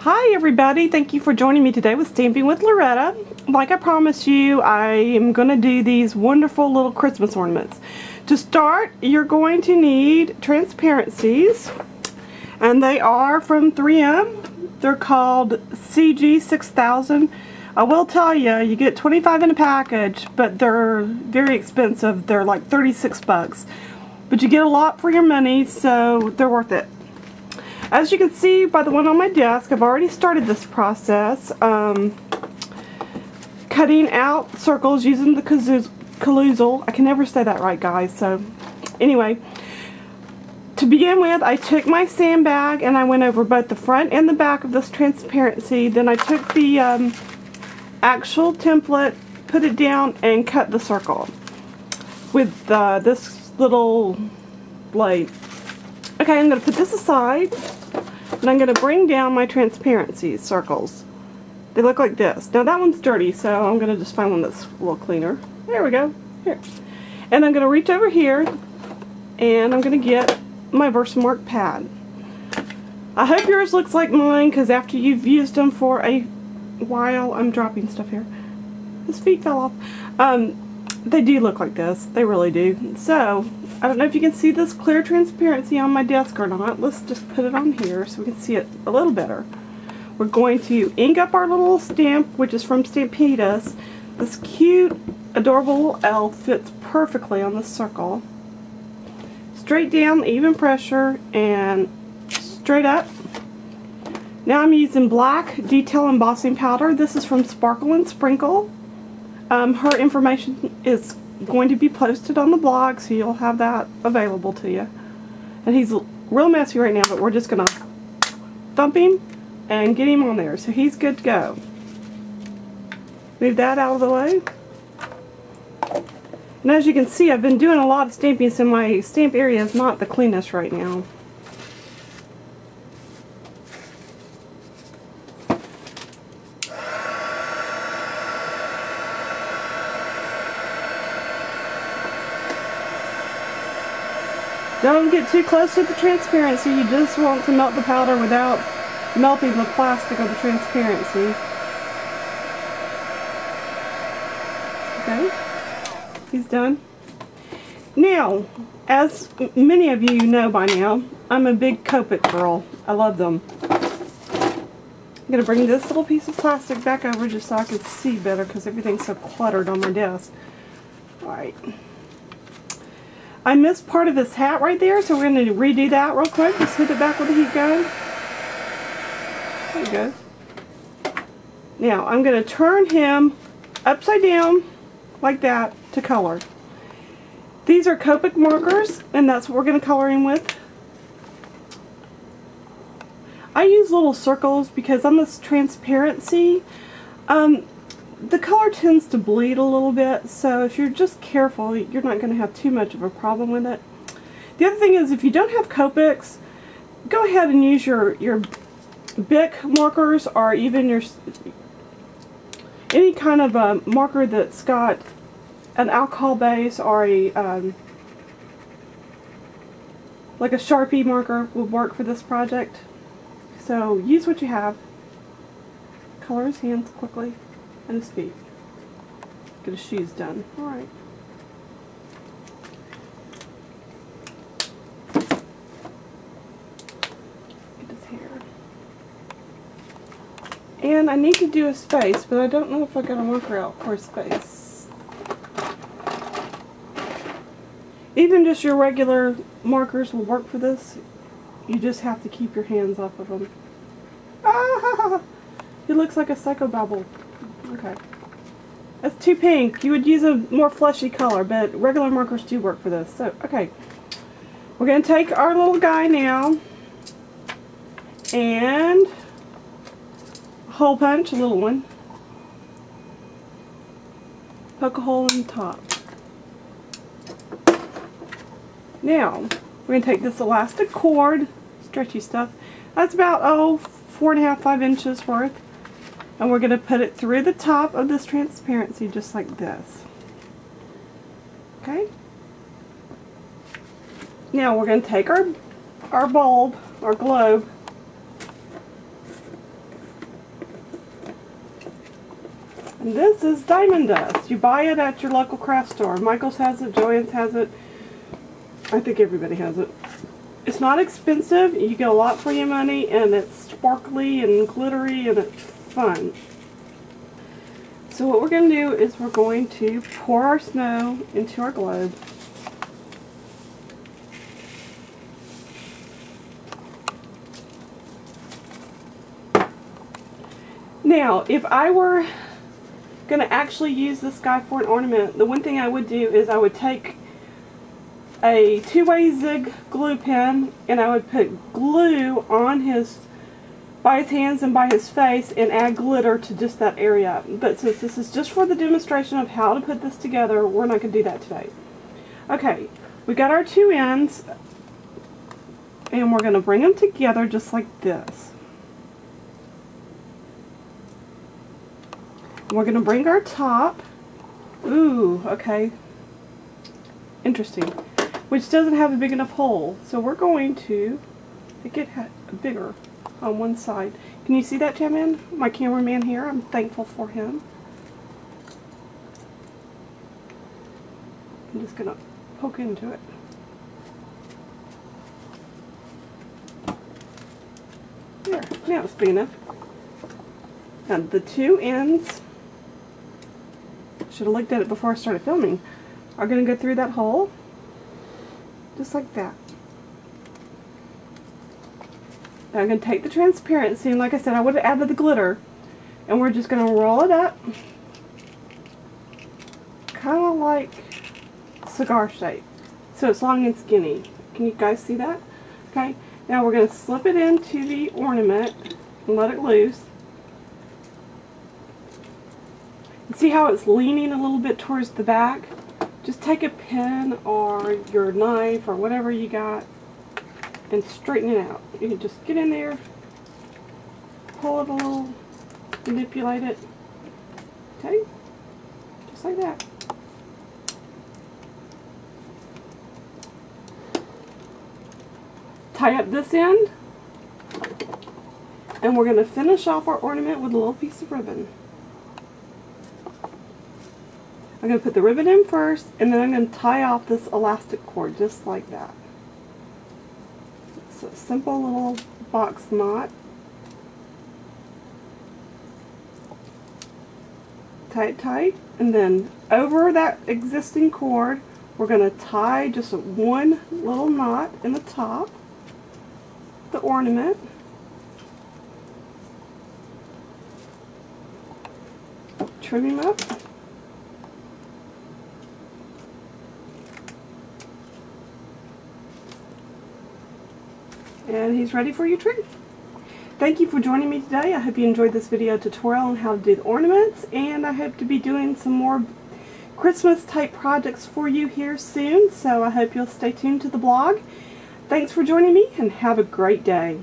Hi everybody, thank you for joining me today with Stamping with Loretta. Like I promised you, I am going to do these wonderful little Christmas ornaments. To start, you're going to need transparencies, and they are from 3M. They're called CG6000. I will tell you, you get 25 in a package, but they're very expensive. They're like 36 bucks. But you get a lot for your money, so they're worth it. As you can see by the one on my desk, I've already started this process, cutting out circles using the Caloozle. I can never say that right, guys. So anyway, to begin with, I took my sandbag and I went over both the front and the back of this transparency. Then I took the actual template, put it down, and cut the circle with this little blade. Okay, I'm going to put this aside, and I'm going to bring down my transparency circles. They look like this. Now that one's dirty, so I'm going to just find one that's a little cleaner. There we go. Here. And I'm going to reach over here, and I'm going to get my Versamark pad. I hope yours looks like mine, because after you've used them for a while, I'm dropping stuff here. His feet fell off. They do look like this. They really do. So, I don't know if you can see this clear transparency on my desk or not. Let's just put it on here so we can see it a little better. We're going to ink up our little stamp, which is from Stampedas. This cute, adorable elf fits perfectly on the circle. Straight down, even pressure, and straight up. Now I'm using black detail embossing powder. This is from Sparkle and Sprinkle. Her information is going to be posted on the blog, so you'll have that available to you. And he's real messy right now, but we're just going to thump him and get him on there, so he's good to go. Move that out of the way. And as you can see, I've been doing a lot of stamping, so my stamp area is not the cleanest right now. Don't get too close to the transparency. You just want to melt the powder without melting the plastic of the transparency. Okay, he's done. Now, as many of you know by now, I'm a big Copic girl. I love them. I'm going to bring this little piece of plastic back over just so I can see better, because everything's so cluttered on my desk. Alright. I missed part of his hat right there, so we're going to redo that real quick. Just hit it back with the heat gun. There you go. Now, I'm going to turn him upside down, like that, to color. These are Copic markers, and that's what we're going to color him with. I use little circles because on this transparency, the color tends to bleed a little bit, so if you're just careful, you're not going to have too much of a problem with it. The other thing is, if you don't have Copics, go ahead and use your Bic markers, or even your any kind of a marker that's got an alcohol base, or a like a Sharpie marker would work for this project. So use what you have. Color his hands quickly. And his feet. Get his shoes done. Alright. Get his hair. And I need to do his face, but I don't know if I got a marker out for his face. Even just your regular markers will work for this. You just have to keep your hands off of them. Ah! He looks like a psychobabble. Okay. That's too pink. You would use a more fleshy color, but regular markers do work for this. So, okay. We're going to take our little guy now and hole punch, a little one. Poke a hole in the top. Now, we're going to take this elastic cord, stretchy stuff. That's about, 4.5, 5 inches worth. And we're going to put it through the top of this transparency just like this. Okay? Now we're going to take our bulb, our globe, And this is diamond dust. You buy it at your local craft store. Michael's has it, Joann's has it. I think everybody has it. It's not expensive. You get a lot for your money, and it's sparkly and glittery, and it's fun. So what we're going to do is we're going to pour our snow into our globe. Now, if I were going to actually use this guy for an ornament, the one thing I would do is I would take a two-way zig glue pen and I would put glue on by his hands and by his face and add glitter to just that area. But since this is just for the demonstration of how to put this together, we're not going to do that today. Okay, we got our two ends and we're going to bring them together just like this. We're going to bring our top, ooh, okay, interesting, which doesn't have a big enough hole. So we're going to make it bigger on one side. Can you see that, Jamin? My cameraman here, I'm thankful for him. I'm just going to poke into it. There, now it's big enough. Now the two ends, should have looked at it before I started filming, are going to go through that hole, just like that. Now I'm going to take the transparency, and like I said, I would have added the glitter, and we're just going to roll it up, kind of like cigar shape, so it's long and skinny. Can you guys see that? Okay, now we're going to slip it into the ornament and let it loose. See how it's leaning a little bit towards the back? Just take a pen or your knife or whatever you got and straighten it out. You can just get in there, pull it a little, manipulate it. Okay? Just like that. Tie up this end, and we're going to finish off our ornament with a little piece of ribbon. I'm going to put the ribbon in first, and then I'm going to tie off this elastic cord just like that. It's a simple little box knot. Tie it tight, and then over that existing cord, we're going to tie just one little knot in the top, the ornament. Trim him up. And he's ready for your tree. Thank you for joining me today. I hope you enjoyed this video tutorial on how to do the ornaments, and I hope to be doing some more Christmas type projects for you here soon, so I hope you'll stay tuned to the blog. Thanks for joining me, and have a great day.